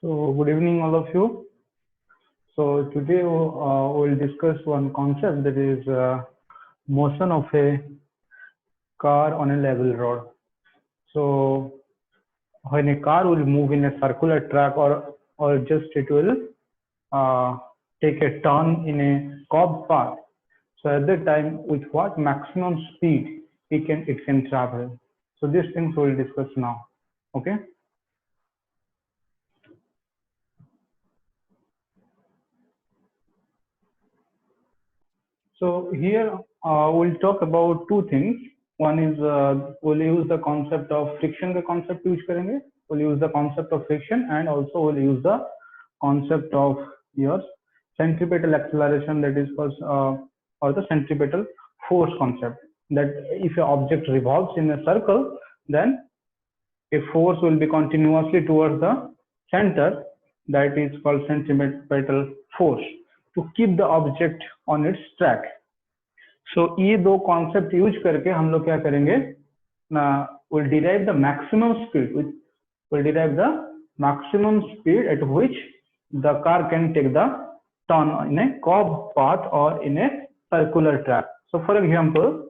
So good evening, all of you. So today we'll discuss one concept, that is motion of a car on a level road. So when a car will move in a circular track, or just it will take a turn in a curved path. So at that time, with what maximum speed it can travel. So these things we'll discuss now. Okay. So here we'll talk about two things. One is we'll use the concept of friction का concept use करेंगे. We'll use the concept of friction, and also we'll use the concept of your centripetal acceleration, that is or the centripetal force concept. That if an object revolves in a circle, then a force will be continuously towards the center, that is called centripetal force, to keep the object on its track. So ये दो concept use करके हम लोग क्या करेंगे ना, will derive the maximum speed at which the car can take the turn in a curved path or in a circular track. So for example,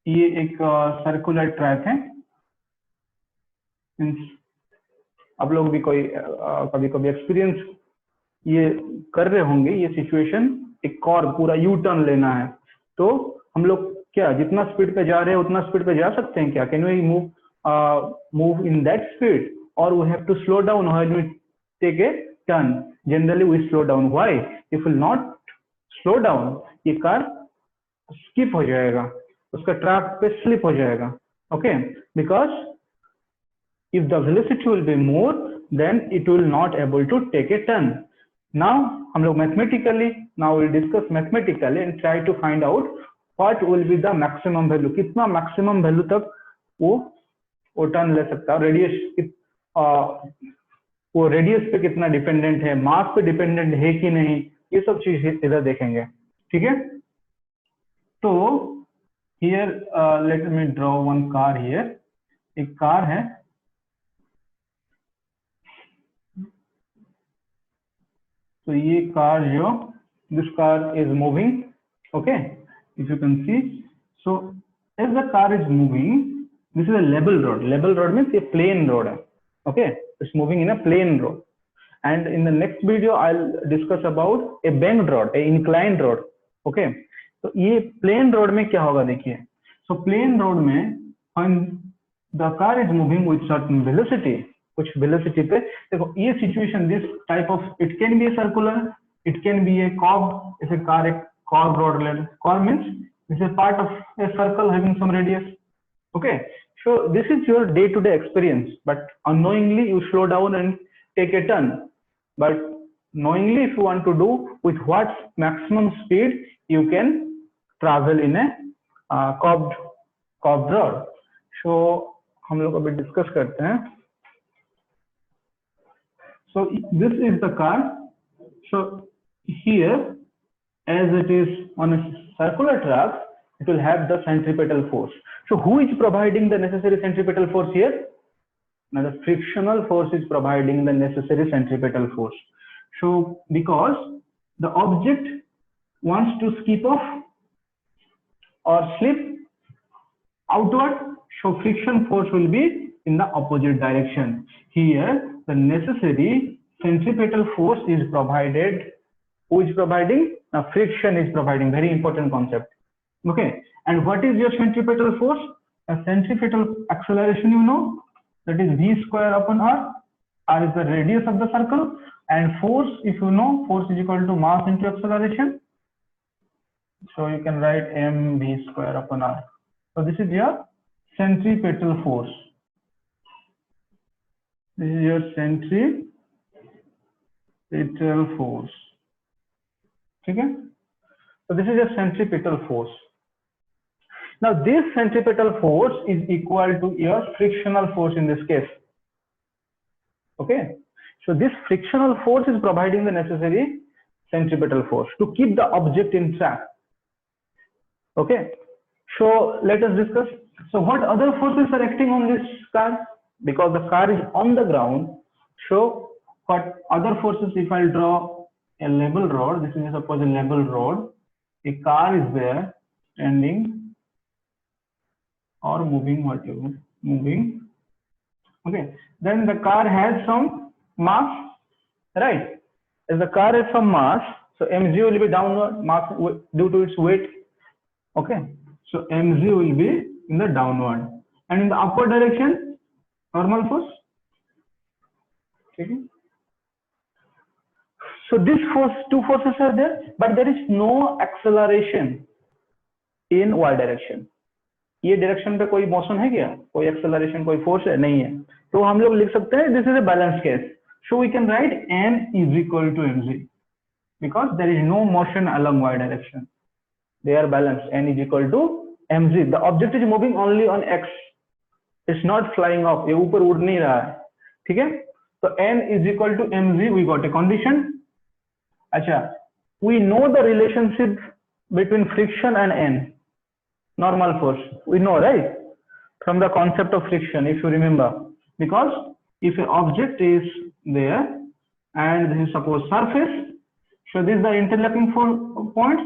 ये एक circular track है. आप लोग भी कोई कभी एक्सपीरियंस ये कर रहे होंगे, ये सिचुएशन, एक और पूरा यू टर्न लेना है, तो हम लोग क्या जितना स्पीड पे जा रहे हैं उतना स्पीड पे जा सकते हैं क्या? Can we move in that speed, और we have to slow down when we take a turn? Generally we slow down. Why? If will not slow down, ये कार स्किप हो जाएगा, उसका ट्रैक पे स्लिप हो जाएगा. Okay, because if the velocity will be more, then it will not able to take a turn. Now हम लोग now we'll discuss mathematically and try to find out what will be the maximum value. कितना maximum value तक वो turn ले सकता है, radius वो radius पे कितना डिपेंडेंट है, मास पे डिपेंडेंट है कि नहीं, ये सब चीज इधर देखेंगे. ठीक है. तो here let me draw one car here. एक कार है, so ये कार जो, this car is moving. Okay, if you can see, so as the car is moving, this is a level road. Level road means a plain road. Okay, it's moving in a plain road, and in the next video I'll discuss about a banked road, a inclined road. Okay, so ये plain road में क्या होगा देखिए. So plain road में when the car is moving with certain velocity, कुछ velocity पे, देखो ये situation, this type of, it can be a circular, it can be a curve. If a car, a curve road led, curve means this is part of a circle having some radius. Okay, so this is your day to day experience, but unknowingly you slow down and take a turn. But knowingly, if you want to do with what maximum speed you can travel in a curved road. So हम लोग अभी discuss करते हैं. So this is the car. So here, as it is on a circular track, it will have the centripetal force. So who is providing the necessary centripetal force here? Now the frictional force is providing the necessary centripetal force. So because the object wants to skip off or slip outward, so friction force will be in the opposite direction. Here the necessary centripetal force is provided. Who is providing? Now friction is providing. Very important concept. Okay, and what is your centripetal force? A centripetal acceleration, you know, that is v square upon r. R is the radius of the circle, and force, if you know, force is equal to mass into acceleration. So you can write mv square upon r. So this is your centripetal force. This is your centripetal force. Okay, so this is your centripetal force. Now this centripetal force is equal to your frictional force in this case. Okay, so this frictional force is providing the necessary centripetal force to keep the object in track. Okay, so let us discuss. So what other forces are acting on this car? Because the car is on the ground, So for other forces, if I draw a level rod, this is suppose a level rod, a car is there standing or moving, whatever, moving. Okay, then the car has some mass, right? If the car has some mass, so mg will be downward mass due to its weight. Okay, so mg will be in the downward, and in the upward direction, normal force. Okay. So this force, two forces are there, but there is no acceleration in y direction. ये direction पे कोई motion है क्या, कोई acceleration, कोई force है नहीं है, तो हम लोग लिख सकते हैं this is a balance case. So we can write n is equal to mg because there is no motion along y direction. They are balanced. N is equal to mg. The object is moving only on x. It's not flying off. ये ऊपर उड़ नहीं रहा है. ठीक है, तो n is equal to mg. We got a condition. अच्छा, we know the relationship between friction and n. Normal force, we know, right, from the concept of friction, if you remember, because if an object is there and this is suppose surface, so this is the interlocking points,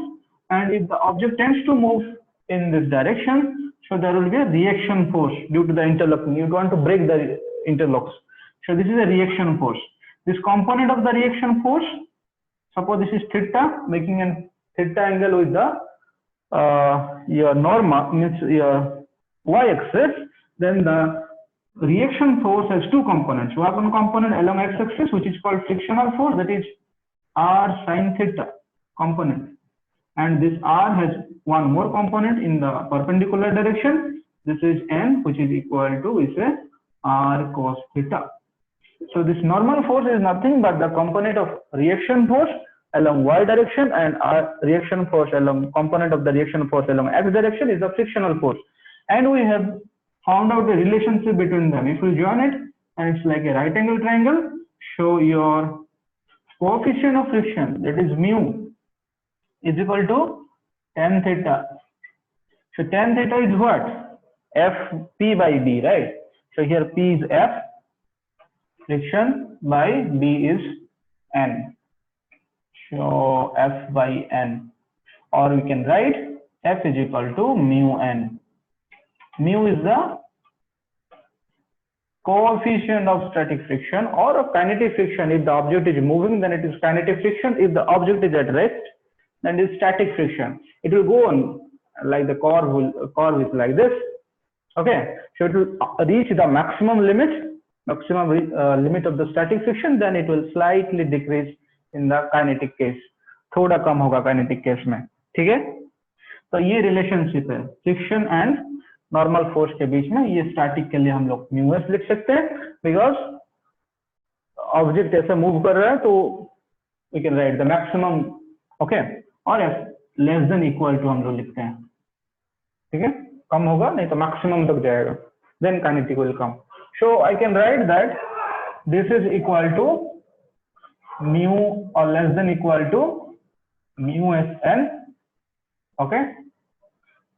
and if the object tends to move in this direction, so there will be a reaction force due to the interlocking. You want to break the interlocks, so this is a reaction force. This component of the reaction force, suppose this is theta, making a theta angle with the your norma, means your y-axis, then the reaction force has two components. One component along x-axis, which is called frictional force, that is r sine theta component, and this r has one more component in the perpendicular direction. This is n, which is equal to, we say, r cos theta. So this normal force is nothing but the component of reaction force along y direction, and our reaction force along component of the reaction force along x direction is the frictional force, and we have found out the relationship between them. If you join it, and it's like a right angle triangle, show your coefficient of friction, that is mu, is equal to tan theta. So tan theta is what? F p by b, right? So here p is f friction by b is n. So f by n, or we can write f is equal to mu n. Mu is the coefficient of static friction or of kinetic friction. If the object is moving, then it is kinetic friction. If the object is at rest, then it is static friction. It will go on like the curve is like this. Okay, so it will reach the maximum limit of the static friction, then it will slightly decrease in the kinetic case. थोड़ा कम होगा kinetic case में. ठीक है, तो ये relationship है friction and normal force के बीच में. ये स्टैटिक के लिए हम लोग म्यूएस लिख सकते हैं, बिकॉज ऑब्जेक्ट ऐसे मूव कर रहा है, तो we can write the maximum. Okay, और लेस देन इक्वल टू हम लोग लिखते हैं. ठीक है, कम होगा नहीं तो मैक्सिमम तक जाएगा, then kinetic will come. So I can write that this is equal to mu or less than equal to mu Sn, okay,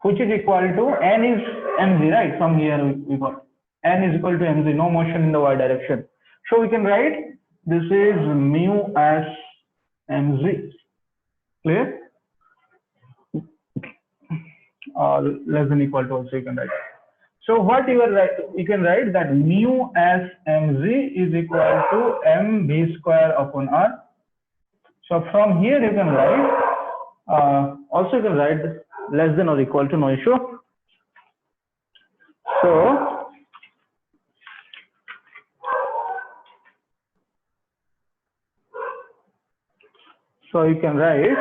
which is equal to n is mg, right? From here we got n is equal to mg, no motion in the y direction. So we can write this is mu as mg. Clear? Or less than equal to also you can write. So what you can write that mu as mg is equal to mv square upon r. So from here you can write, also you can write less than or equal to, no issue. So you can write,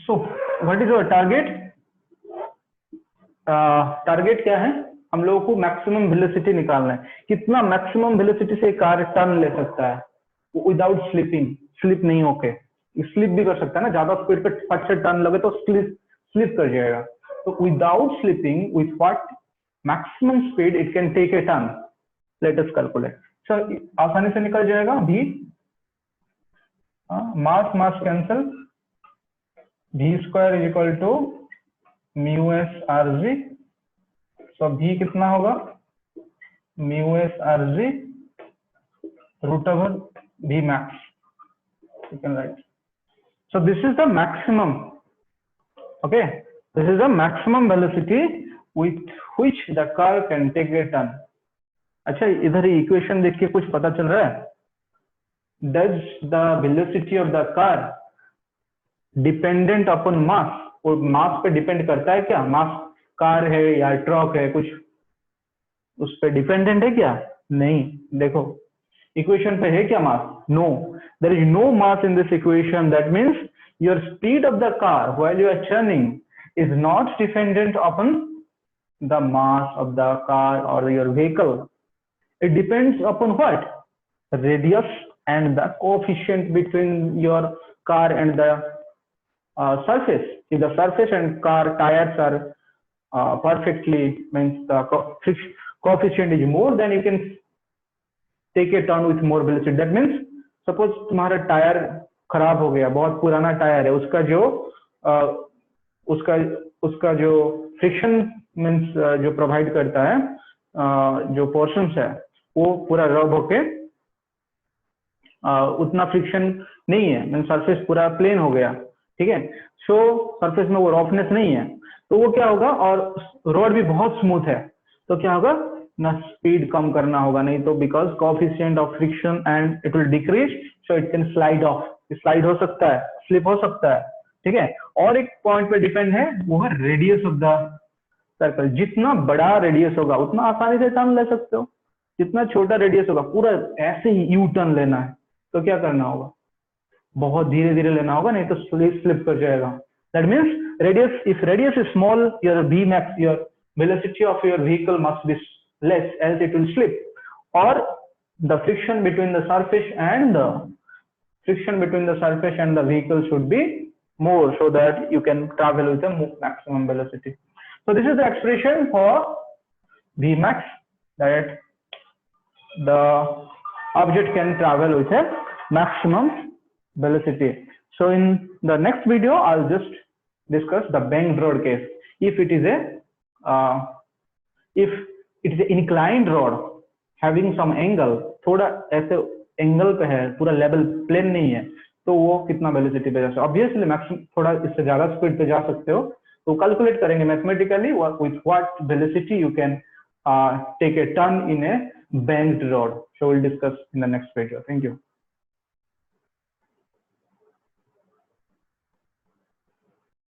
so what is our target? Target क्या है? हम लोगों को maximum velocity निकालना है. कितना maximum velocity से car turn ले सकता है विदाउट स्लिपिंग, स्लिप नहीं होके. स्लिप भी कर सकता है ना, ज्यादा स्पीड पे फट से टर्न लगे तो स्लिप कर जाएगा. तो without slipping, with what maximum speed it can take a turn, let us calculate. So आसानी से निकल जाएगा. भी mass cancel, v square is equal to mu s rg. so v कितना होगा? mu s rg root over v max, you can write. So this is the maximum. Okay, this is the maximum velocity with which the car can take a turn. अच्छा, इधर equation देख के कुछ पता चल रहा है? Does the velocity of the car dependent upon mass? और मास पे डिपेंड करता है क्या? मास कार है या ट्रक है, कुछ उस पे डिपेंडेंट है क्या? नहीं. देखो इक्वेशन पे है क्या mass? No, there is no mass in this equation. That means your speed of the car while you are turning is not dependent upon the mass of the car or your vehicle. It depends upon what? Radius and the coefficient between your car and the surface. If the surface and car tires are perfectly, means the coefficient is more, then you can take a turn with more velocity. That means suppose तुम्हारा tyre खराब हो गया, बहुत पुराना tyre है, उसका जो friction means जो प्रोवाइड करता है, जो पोर्शंस है वो पूरा रब होके उतना फ्रिक्शन नहीं है, मीन्स सरफेस पूरा प्लेन हो गया. ठीक है, सो सरफेस में वो रफनेस नहीं है, तो वो क्या होगा, और रोड भी बहुत स्मूथ है, तो क्या होगा ना, स्पीड कम करना होगा, नहीं तो because coefficient of friction and it will decrease, so it can slide of. Slide हो सकता है, स्लिप हो सकता है. ठीक है, और एक पॉइंट पे डिपेंड है, वो है रेडियस ऑफ द सर्कल. जितना बड़ा रेडियस होगा उतना आसानी से टर्न ले सकते हो, जितना छोटा रेडियस होगा पूरा ऐसे ही यू टर्न लेना है तो क्या करना होगा, बहुत धीरे धीरे लेना होगा, नहीं तो स्लिप कर जाएगा. That means radius, if radius is small, your v max, your velocity of your vehicle must be less, else it will slip, or the friction between the surface and the vehicle should be more, so that you can travel with a maximum velocity. So this is the expression for Vmax, that the object can travel with a maximum velocity. So in the next video I'll just discuss the banked road case. If it is an inclined road having some angle, थोड़ा ऐसे angle पे है, पूरा level plane नहीं है, तो वो कितना वेलोसिटी पे जा सकते हो. ऑब्वियसली मैक्सिमम थोड़ा इससे ज्यादा स्पीड पे जा सकते हो, तो कैलकुलेट करेंगे mathematically with what velocity you can take a turn in a banked road. So we'll discuss in the next video. Thank you.